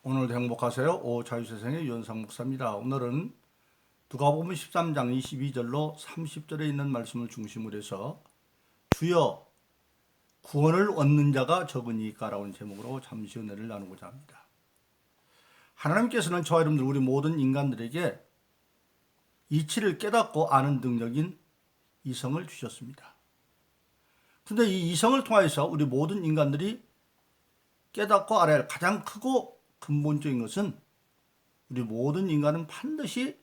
오늘도 행복하세요. 오자유세상의 유현상 목사입니다. 오늘은 누가복음 13장 22절로 30절에 있는 말씀을 중심으로 해서 주여 구원을 얻는 자가 적으니까라는 제목으로 잠시 은혜를 나누고자 합니다. 하나님께서는 저와 여러분들 우리 모든 인간들에게 이치를 깨닫고 아는 능력인 이성을 주셨습니다. 그런데 이 이성을 통해서 우리 모든 인간들이 깨닫고 알아야 할 가장 크고 근본적인 것은 우리 모든 인간은 반드시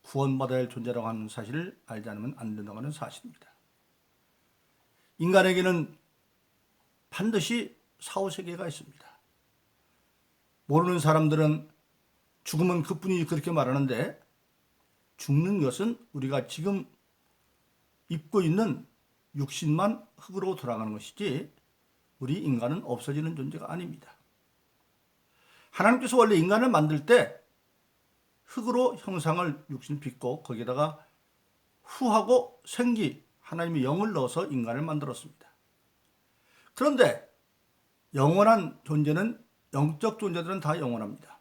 구원받아야 할 존재라고 하는 사실을 알지 않으면 안 된다고 하는 사실입니다. 인간에게는 반드시 사후세계가 있습니다. 모르는 사람들은 죽으면 그뿐이지 그렇게 말하는데, 죽는 것은 우리가 지금 입고 있는 육신만 흙으로 돌아가는 것이지 우리 인간은 없어지는 존재가 아닙니다. 하나님께서 원래 인간을 만들 때 흙으로 형상을 육신을 빚고 거기에다가 후하고 생기 하나님의 영을 넣어서 인간을 만들었습니다. 그런데 영원한 존재는, 영적 존재들은 다 영원합니다.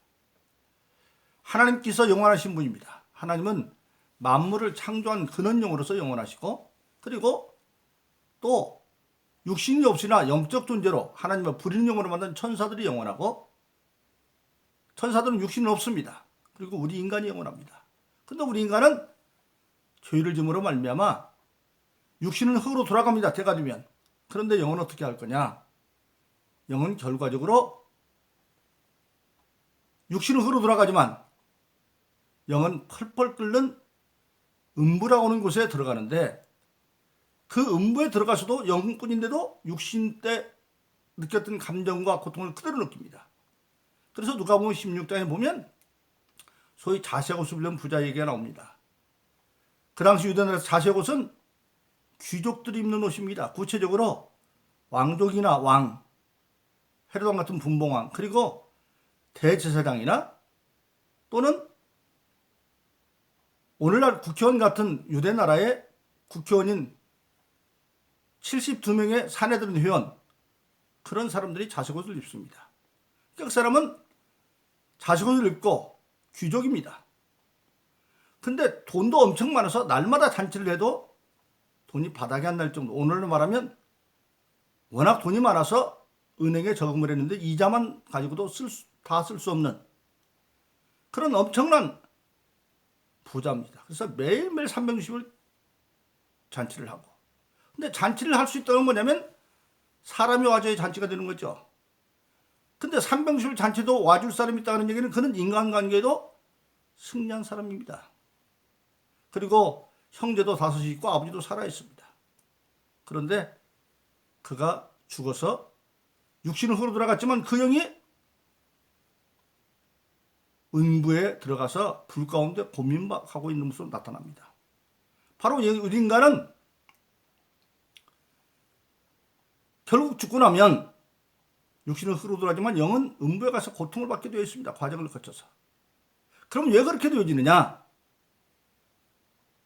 하나님께서 영원하신 분입니다. 하나님은 만물을 창조한 근원영으로서 영원하시고, 그리고 또 육신이 없으나 영적 존재로 하나님의 불인령으로 만든 천사들이 영원하고, 천사들은 육신은 없습니다. 그리고 우리 인간이 영원합니다. 그런데 우리 인간은 죄를 지음으로 말미암아 육신은 흙으로 돌아갑니다. 때가 되면. 그런데 영은 어떻게 할 거냐? 영은 결과적으로 육신은 흙으로 돌아가지만 영은 펄펄 끓는 음부라고 하는 곳에 들어가는데, 그 음부에 들어가서도 영뿐인데도 육신 때 느꼈던 감정과 고통을 그대로 느낍니다. 그래서 누가복음 16장에 보면 소위 자색옷을 입는 부자 얘기가 나옵니다. 그 당시 유대나라에서 자색옷은 귀족들이 입는 옷입니다. 구체적으로 왕족이나 왕, 헤로당 같은 분봉왕, 그리고 대제사장이나 또는 오늘날 국회의원 같은 유대나라의 국회의원인 72명의 사내들은 회원, 그런 사람들이 자색옷을 입습니다. 그 사람은 자식옷을 입고 귀족입니다. 근데 돈도 엄청 많아서 날마다 잔치를 해도 돈이 바닥이 안 날 정도. 오늘로 말하면 워낙 돈이 많아서 은행에 저금을 했는데 이자만 가지고도 다 쓸 수 없는 그런 엄청난 부자입니다. 그래서 매일매일 360을 잔치를 하고. 근데 잔치를 할 수 있다는 건 뭐냐면 사람이 와줘야 잔치가 되는 거죠. 근데 300술 잔치도 와줄 사람이 있다는 얘기는 그는 인간관계에도 승리한 사람입니다. 그리고 형제도 5이 있고 아버지도 살아 있습니다. 그런데 그가 죽어서 육신은 흙으로 돌아갔지만 그 영이 음부에 들어가서 불 가운데 고민하고 있는 모습으로 나타납니다. 바로 우리 인간은 결국 죽고 나면 육신은 흙으로 돌아가지만 영은 음부에 가서 고통을 받게 되어 있습니다. 과정을 거쳐서. 그럼 왜 그렇게 되어지느냐?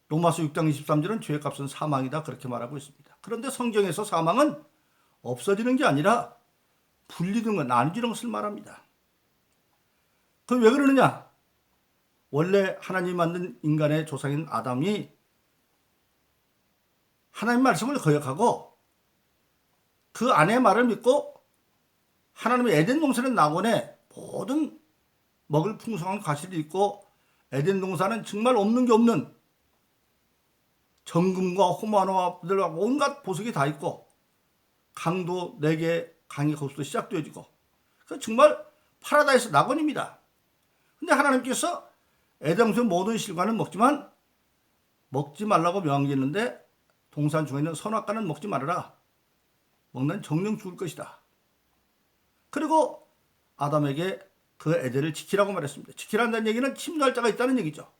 로마서 6장 23절은 죄의 값은 사망이다, 그렇게 말하고 있습니다. 그런데 성경에서 사망은 없어지는 게 아니라 분리되는 것, 나누지는 것을 말합니다. 그럼 왜 그러느냐? 원래 하나님 만든 인간의 조상인 아담이 하나님 말씀을 거역하고 그 아내의 말을 믿고 하나님의 에덴 동산의 낙원에 모든 먹을 풍성한 과실이 있고, 에덴 동산은 정말 없는 게 없는 정금과 호마노아들하고 온갖 보석이 다 있고, 강도 4개, 강이 거기서 시작되어지고, 그 정말 파라다이스 낙원입니다. 근데 하나님께서 에덴 동산의 모든 실과는 먹지만 먹지 말라고 명령했는데, 동산 중에 있는 선악과는 먹지 말아라. 먹는 정령 죽을 것이다. 그리고 아담에게 그 에덴을 지키라고 말했습니다. 지키라는 얘기는 침노할 자가 있다는 얘기죠.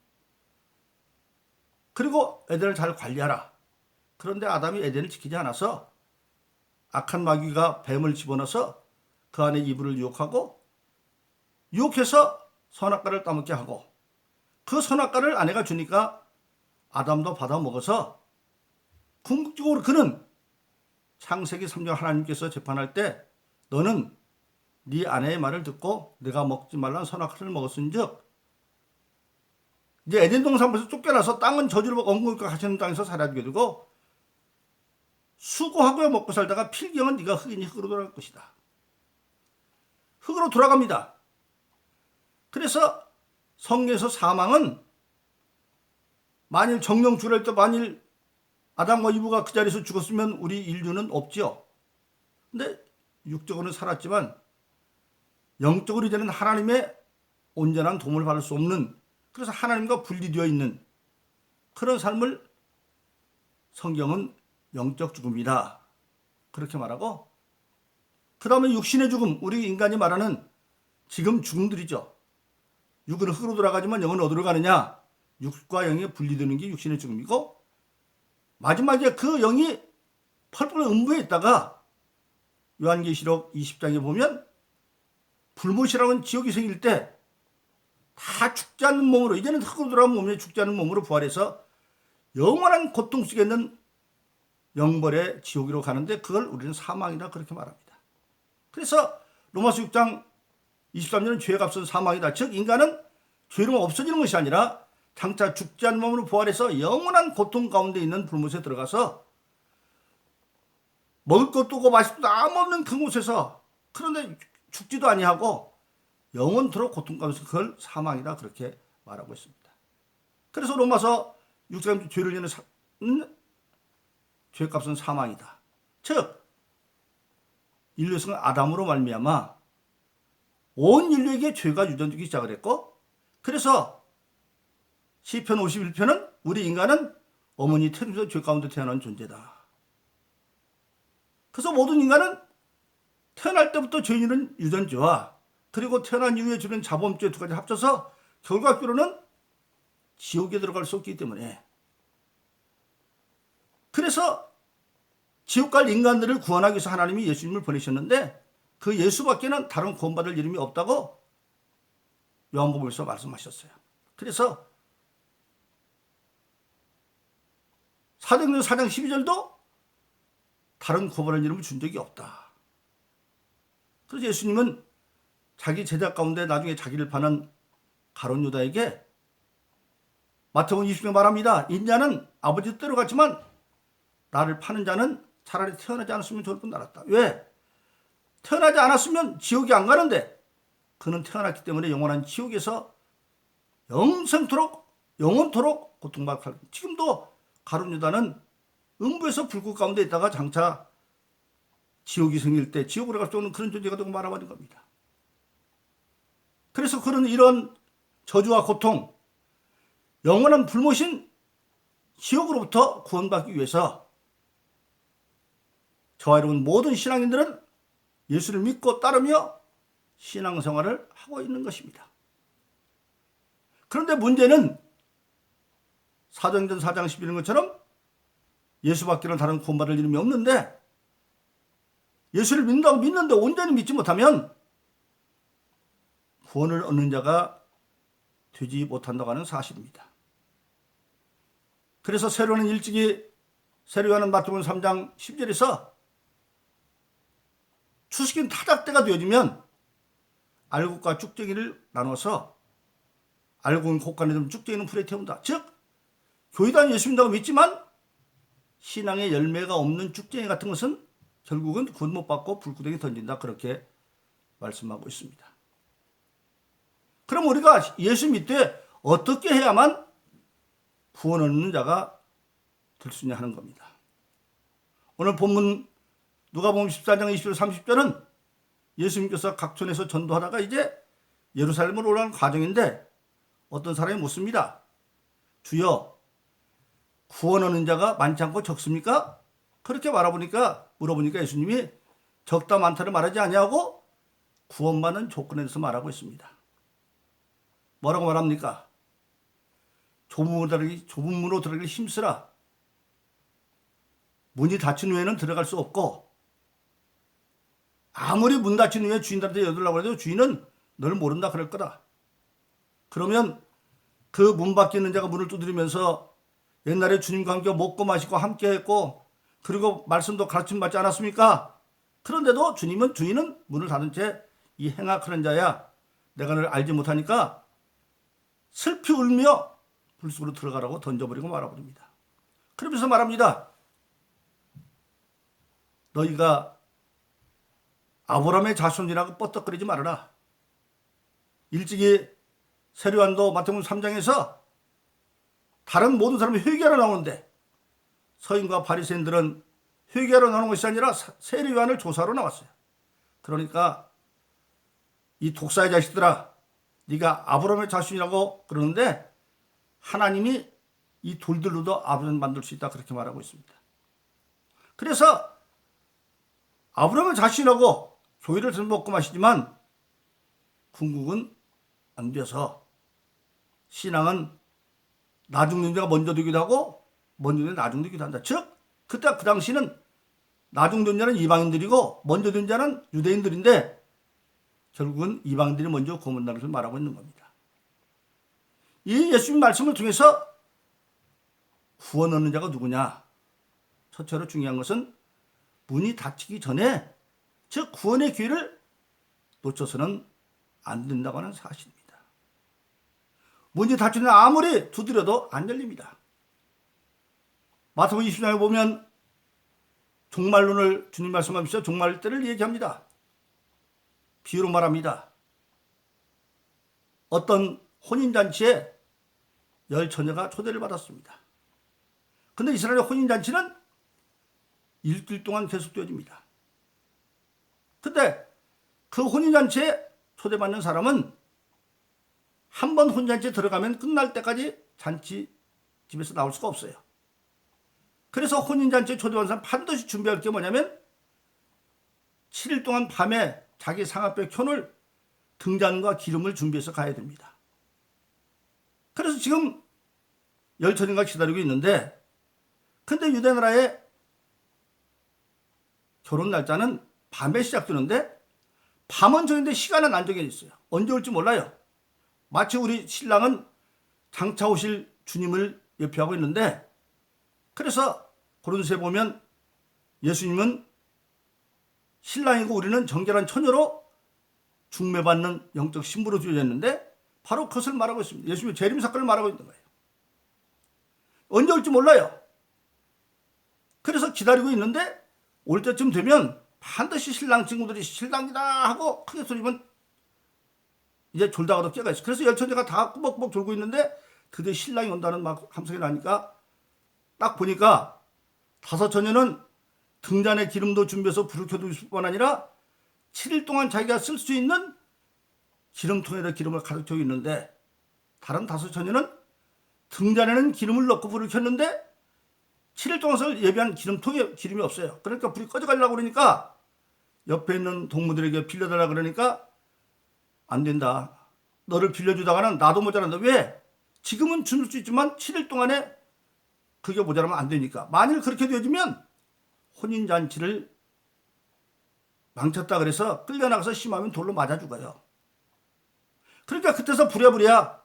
그리고 에덴을 잘 관리하라. 그런데 아담이 에덴을 지키지 않아서 악한 마귀가 뱀을 집어넣어서 그 안에 이브를 유혹하고, 유혹해서 선악과를 따먹게 하고, 그 선악과를 아내가 주니까 아담도 받아 먹어서 궁극적으로 그는 창세기 3장 하나님께서 재판할 때 너는 네 아내의 말을 듣고 내가 먹지 말라는 선악과를 먹었은즉 이제 에덴 동산에서 쫓겨나서 땅은 저주를 엉금과 가시는 땅에서 살아주게 되고 수고하고 먹고 살다가 필경은 네가 흙이니 흙으로 돌아갈 것이다. 흙으로 돌아갑니다. 그래서 성경에서 사망은 만일 정령 주랄 때 만일 아담과 이브가 그 자리에서 죽었으면 우리 인류는 없죠. 근데 육적으로는 살았지만 영적으로 이제는 하나님의 온전한 도움을 받을 수 없는, 그래서 하나님과 분리되어 있는 그런 삶을 성경은 영적 죽음이다 그렇게 말하고, 그 다음에 육신의 죽음, 우리 인간이 말하는 지금 죽음들이죠. 육은 흙으로 돌아가지만 영은 어디로 가느냐, 육과 영이 분리되는 게 육신의 죽음이고, 마지막에 그 영이 펄펄 음부에 있다가 요한계시록 20장에 보면 불못이라는 지옥이 생길 때 다 죽지 않는 몸으로, 이제는 흙으로 돌아간 몸에 죽지 않는 몸으로 부활해서 영원한 고통 속에 있는 영벌의 지옥으로 가는데 그걸 우리는 사망이다 그렇게 말합니다. 그래서 로마서 6장 23절은 죄의 값은 사망이다. 즉 인간은 죄로 없어지는 것이 아니라 장차 죽지 않는 몸으로 부활해서 영원한 고통 가운데 있는 불못에 들어가서 먹을 것도 없고 마실 것도 아무 없는 그곳에서, 그런데 죽지도 아니하고 영원토록 고통 가운데서 그걸 사망이다 그렇게 말하고 있습니다. 그래서 로마서 6장 죄를 내는 죄값은 사망이다. 즉 인류의 성은 아담으로 말미암아 온 인류에게 죄가 유전되기 시작을 했고, 그래서 시편 51편은 우리 인간은 어머니 태중에서 죄 가운데 태어난 존재다. 그래서 모든 인간은 태어날 때부터 죄인은 유전죄와 그리고 태어난 이후에 주는 자범죄 두 가지 합쳐서 결과적으로는 지옥에 들어갈 수 없기 때문에, 그래서 지옥 갈 인간들을 구원하기 위해서 하나님이 예수님을 보내셨는데 그 예수밖에는 다른 구원받을 이름이 없다고 요한복음에서 말씀하셨어요. 그래서 사도행전 4장 12절도 다른 구원받을 이름을 준 적이 없다. 그래서 예수님은 자기 제자 가운데 나중에 자기를 파는 가룟 유다에게 마태복음 20장에 말합니다. 인자는 아버지 뜻대로 갔지만 나를 파는 자는 차라리 태어나지 않았으면 좋을 뻔 알았다. 왜? 태어나지 않았으면 지옥에 안 가는데 그는 태어났기 때문에 영원한 지옥에서 영원토록 고통받을 할. 지금도 가룟 유다는 음부에서 불꽃 가운데 있다가 장차 지옥이 생길 때 지옥으로 갈 수 없는 그런 존재가 되고 말아버린 겁니다. 그래서 그런 이런 저주와 고통, 영원한 불못인 지옥으로부터 구원받기 위해서 저와 여러분 모든 신앙인들은 예수를 믿고 따르며 신앙생활을 하고 있는 것입니다. 그런데 문제는 사도행전 4장 11인 것처럼 예수밖에는 다른 구원받을 이름이 없는데, 예수를 믿는다고 믿는데 온전히 믿지 못하면 구원을 얻는 자가 되지 못한다고 하는 사실입니다. 그래서 세로는 일찍이 세로요한은 마태복음 3장 10절에서 추수긴 타작때가 되어지면 알곡과 쭉쟁이를 나눠서 알곡은 곡간에 든 쭉쟁이는 풀에 태운다. 즉 교회도 예수 믿는다고 믿지만 신앙의 열매가 없는 쭉쟁이 같은 것은 결국은 구원 못 받고 불구덩이 던진다 그렇게 말씀하고 있습니다. 그럼 우리가 예수 믿되 어떻게 해야만 구원을 얻는 자가 될 수 있냐 하는 겁니다. 오늘 본문 누가복음 14장 20절 30절은 예수님께서 각촌에서 전도하다가 이제 예루살렘으로 올라가는 과정인데 어떤 사람이 묻습니다. 주여 구원 얻는 자가 많지 않고 적습니까? 그렇게 물어보니까 예수님이 적다 많다를 말하지 아니하고 구원받는 조건에 대해서 말하고 있습니다. 뭐라고 말합니까? 좁은 문으로 들어가기 힘쓰라. 문이 닫힌 후에는 들어갈 수 없고, 아무리 문 닫힌 후에 주인들한테 여들라고 해도 주인은 널 모른다 그럴 거다. 그러면 그 문 밖에 있는 자가 문을 두드리면서 옛날에 주님과 함께 먹고 마시고 함께 했고 그리고 말씀도 가르침 받지 않았습니까? 그런데도 주인은 문을 닫은 채 이 행악하는 자야, 내가 너를 알지 못하니까 슬피 울며 불속으로 들어가라고 던져버리고 말아버립니다. 그러면서 말합니다. 너희가 아브라함의 자손이라고 뻗떡거리지 말아라. 일찍이 세례요한도 마태복음 3장에서 다른 모든 사람이 회개하러 나오는데 서인과 바리새인들은 회개하러 나오는 것이 아니라 세례요한을 조사하러 나왔어요. 그러니까 이 독사의 자식들아, 네가 아브라함의 자손이라고 그러는데 하나님이 이 돌들로도 아브라함을 만들 수 있다, 그렇게 말하고 있습니다. 그래서 아브라함의 자손이라고 교회를 먹고 마시지만 궁극은 안 돼서 신앙은 나 죽는 자가 먼저 되기도 하고 먼저 된 나 죽는 되기도 한다. 즉 그때 그 당시는 나 죽는 자는 이방인들이고 먼저 된 자는 유대인들인데 결국은 이방인들이 먼저 구원받는 것을 말하고 있는 겁니다. 이 예수님 말씀을 통해서 구원 얻는 자가 누구냐? 첫째로 중요한 것은 문이 닫히기 전에, 즉 구원의 기회를 놓쳐서는 안 된다고 하는 사실입니다. 문이 닫히면 아무리 두드려도 안 열립니다. 마태복음 20장에 보면 종말론을 주님 말씀하면서 종말 때를 얘기합니다. 비유로 말합니다. 어떤 혼인잔치에 10처녀가 초대를 받았습니다. 그런데 이스라엘의 혼인잔치는 일주일 동안 계속되어집니다. 근데 그 혼인잔치에 초대받는 사람은 한 번 혼인잔치에 들어가면 끝날 때까지 잔치 집에서 나올 수가 없어요. 그래서 혼인잔치에 초대받는 사람 반드시 준비할 게 뭐냐면 7일 동안 밤에 자기 상아뼈 켜놓을 등잔과 기름을 준비해서 가야 됩니다. 그래서 지금 10처녀가 기다리고 있는데, 근데 유대 나라의 결혼 날짜는 밤에 시작되는데 밤은 정해있는데 시간은 안 정해져 있어요. 언제 올지 몰라요. 마치 우리 신랑은 장차 오실 주님을 예표하고 있는데, 그래서 고린도서에 보면 예수님은 신랑이고 우리는 정결한 처녀로 중매받는 영적 신부로 주어졌는데 바로 그것을 말하고 있습니다. 예수님의 재림 사건을 말하고 있는 거예요. 언제 올지 몰라요. 그래서 기다리고 있는데 올 때쯤 되면 반드시 신랑 친구들이 신랑이다 하고 크게 소리면 이제 졸다가도 깨가 있어요. 그래서 10처녀가 다 꾸벅꾸벅 졸고 있는데 드디어 신랑이 온다는 막 함성이 나니까 딱 보니까 5처녀는 등잔에 기름도 준비해서 불을 켜두고 있을 뿐 아니라 7일 동안 자기가 쓸 수 있는 기름통에다 기름을 가득 채우고 있는데, 다른 5처녀는 등잔에는 기름을 넣고 불을 켰는데 7일 동안 쓸 예비한 기름통에 기름이 없어요. 그러니까 불이 꺼져가려고 그러니까 옆에 있는 동무들에게 빌려달라 그러니까 안 된다. 너를 빌려주다가는 나도 모자란다. 왜? 지금은 줄 수 있지만 7일 동안에 그게 모자라면 안 되니까. 만일 그렇게 되어지면 혼인잔치를 망쳤다 그래서 끌려나가서 심하면 돌로 맞아 죽어요. 그러니까 그때서 부랴부랴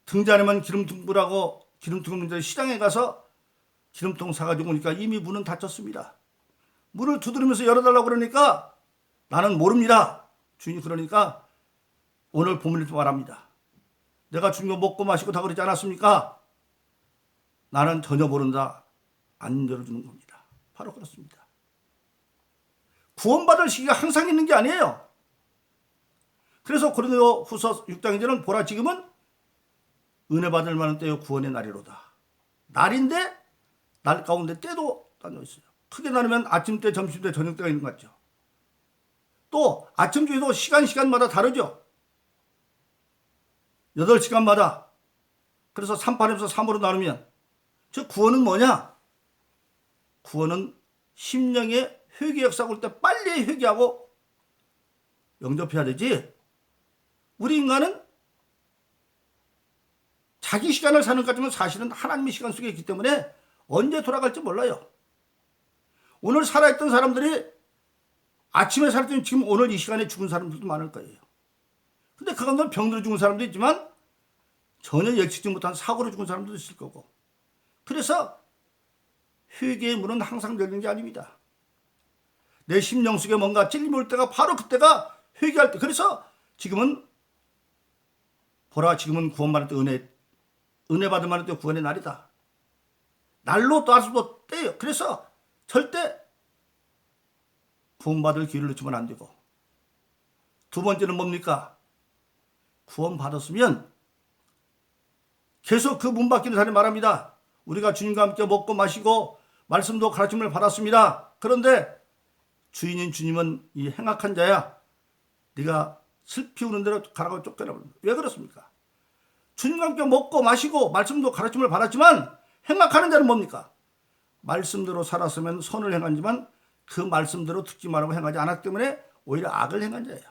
등잔에만 기름통 불하고 기름통 문제 시장에 가서 기름통 사가지고 오니까 이미 문은 닫혔습니다. 문을 두드리면서 열어달라고 그러니까 나는 모릅니다. 주인이 그러니까 오늘 본문에서 말합니다. 내가 주님과 먹고 마시고 다 그러지 않았습니까? 나는 전혀 모른다. 안 열어주는 겁니다. 바로 그렇습니다. 구원받을 시기가 항상 있는 게 아니에요. 그래서 고린도 후서 6장 2절은 보라 지금은 은혜 받을 만한 때요 구원의 날이로다. 날인데 날 가운데 때도 나뉘어 있어요. 크게 나누면 아침 때, 점심 때, 저녁 때가 있는 것 같죠. 또 아침 중에도 시간마다 다르죠. 8시간마다. 그래서 3판에서 3으로 나누면 즉 구원은 뭐냐? 구원은 심령의 회개 역사가 올 때 빨리 회개하고 영접해야 되지. 우리 인간은 자기 시간을 사는 것 같지만 사실은 하나님의 시간 속에 있기 때문에 언제 돌아갈지 몰라요. 오늘 살아있던 사람들이 아침에 살았더니 지금 오늘 이 시간에 죽은 사람들도 많을 거예요. 근데 그 가운데 병들어 죽은 사람도 있지만 전혀 예측지 못한 사고로 죽은 사람도 있을 거고. 그래서 회개의 문은 항상 열리는 게 아닙니다. 내 심령 속에 뭔가 찔림이 올 때가 바로 그때가 회개할 때. 그래서 지금은 보라, 지금은 구원받을 때 은혜 받을 만할 때 구원의 날이다. 날로 또 할 수도 때요. 그래서 절대 구원받을 기회를 놓치면 안 되고, 두 번째는 뭡니까? 구원받았으면 계속 그 문 밖에 있는 사람이 말합니다. 우리가 주님과 함께 먹고 마시고 말씀도 가르침을 받았습니다. 그런데 주인인 주님은 이 행악한 자야, 네가 슬피 우는 대로 가라고 쫓겨나 버립니다. 왜 그렇습니까? 주님과 함께 먹고 마시고 말씀도 가르침을 받았지만 행악하는 자는 뭡니까? 말씀대로 살았으면 선을 행하지만 그 말씀대로 듣지 말고 행하지 않았기 때문에 오히려 악을 행한 자예요.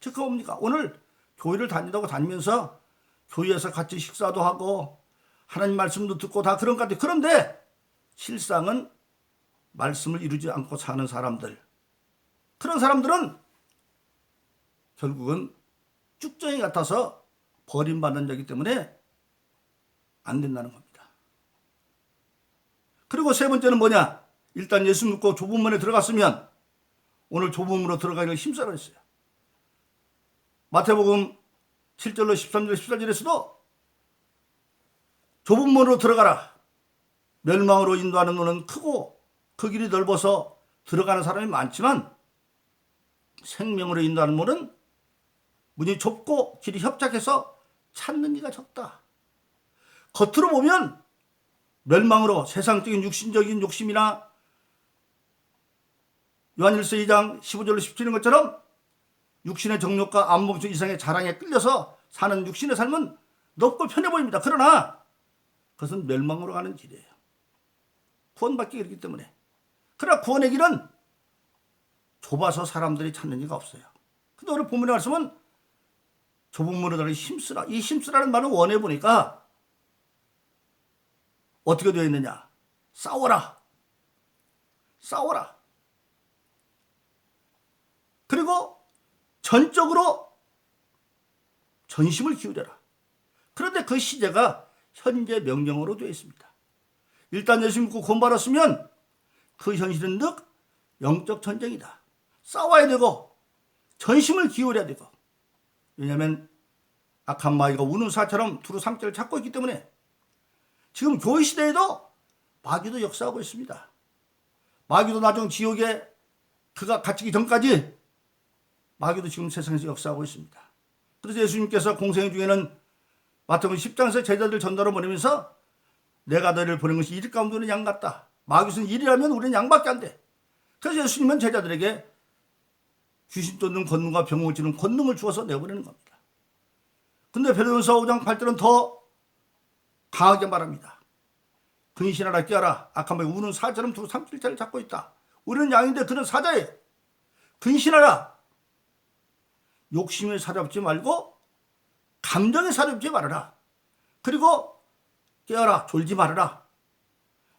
즉, 그 뭡니까? 오늘 교회를 다니면서 교회에서 같이 식사도 하고 하나님 말씀도 듣고 다 그런 것 같아요. 그런데 실상은 말씀을 이루지 않고 사는 사람들, 그런 사람들은 결국은 쭉정이 같아서 버림받는 자이기 때문에 안 된다는 겁니다. 그리고 세 번째는 뭐냐? 일단 예수 믿고 좁은 문에 들어갔으면 오늘 좁은 문으로 들어가기를 힘써라 했어요. 마태복음 7절로 13절 14절에서도 좁은 문으로 들어가라. 멸망으로 인도하는 문은 크고 그 길이 넓어서 들어가는 사람이 많지만 생명으로 인도하는 문은 문이 좁고 길이 협착해서 찾는 이가 적다. 겉으로 보면 멸망으로 세상적인 육신적인 욕심이나 요한일서 2장 15절로 17인 것처럼 육신의 정욕과 안목적 이상의 자랑에 끌려서 사는 육신의 삶은 넓고 편해 보입니다. 그러나 그것은 멸망으로 가는 길이에요. 구원받기 그렇기 때문에. 그러나 구원의 길은 좁아서 사람들이 찾는 이가 없어요. 근데 오늘 본문의 말씀은 좁은 문으로 들어가기 힘쓰라. 이 힘쓰라는 말은 원해 보니까 어떻게 되어 있느냐? 싸워라. 싸워라. 그리고 전적으로 전심을 기울여라. 그런데 그 시제가 현재 명령어로 되어 있습니다. 일단 예수 믿고 구원받았으면 그 현실은 즉 영적 전쟁이다. 싸워야 되고 전심을 기울여야 되고, 왜냐하면 악한 마귀가 우는 사처럼 두루 삼키를 찾고 있기 때문에 지금 교회 시대에도 마귀도 역사하고 있습니다. 마귀도 나중 지옥에 그가 갇히기 전까지 마귀도 지금 세상에서 역사하고 있습니다. 그래서 예수님께서 공생 중에는 마태복음 10장에서 제자들 전도로 보내면서 내가 너희를 보낸 것이 이리 가운데는 양 같다. 마귀는 일이라면 우리는 양밖에 안 돼. 그래서 예수님은 제자들에게 귀신 쫓는 권능과 병을 치는 권능을 주어서 내보내는 겁니다. 근데 베드로전서 5장 8절은 더 강하게 말합니다. 근신하라 깨어라. 악한 마귀 우는 사자처럼 두루 삼킬 자를 잡고 있다. 우리는 양인데 그는 사자예요. 근신하라. 욕심에 사로잡지 말고 감정에 사로잡지 말아라. 그리고 깨어라. 졸지 말아라.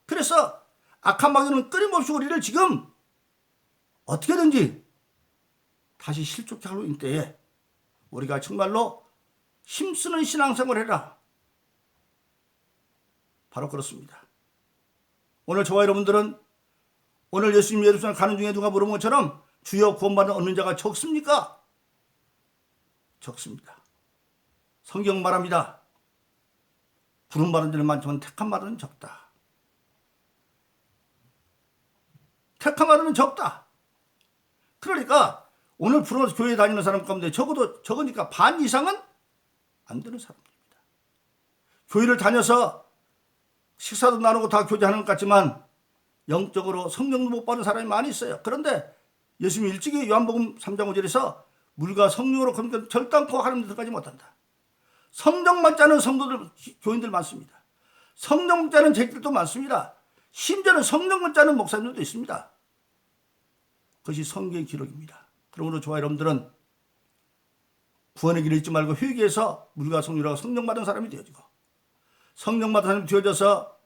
그래서 악한 마귀는 끊임없이 우리를 지금 어떻게든지 다시 실족해 하고 있는 때에 우리가 정말로 힘쓰는 신앙생활을 해라. 바로 그렇습니다. 오늘 저와 여러분들은 오늘 예수님 예루살렘 가는 중에 누가 물어본 것처럼 주여 구원받는 얻는 자가 적습니까? 적습니다. 성경 말합니다. 부름받은 자는 많지만 택한 자는 적다. 택한 자는 적다. 그러니까 오늘 부름받아서 교회 다니는 사람 가운데 적으니까 반 이상은 안 되는 사람들입니다. 교회를 다녀서 식사도 나누고 다 교제하는 것 같지만 영적으로 성령도 못 받은 사람이 많이 있어요. 그런데 예수님이 일찍이 요한복음 3장 5절에서 물과 성령으로 거듭나 결단코 하나님 들어가지 못한다. 성령만 짜는 성도들, 교인들 많습니다. 성령 짜는 제자들도 많습니다. 심지어는 성령만 짜는 목사님들도 있습니다. 그것이 성경의 기록입니다. 그러므로 저와 여러분들은 구원의 길을 잊지 말고 회개해서 물과 성령으로 성령 받은 사람이 되어지고, 성령 받은 사람이 되어져서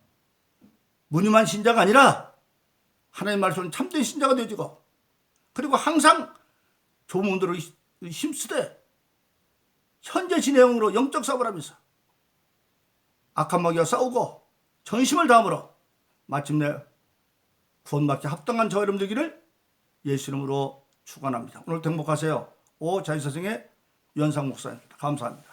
무늬만 신자가 아니라 하나님 말씀은 참된 신자가 되어지고, 그리고 항상 좁은 문으로 힘쓰되 현재 진행으로 영적 싸움을 하면서 악한 마귀와 싸우고 전심을 다함으로 마침내 구원받기 합당한 저와 여러분 되기를 예수 이름으로 축원합니다. 오늘도 행복하세요. 자유사생의 유현상 목사입니다. 감사합니다.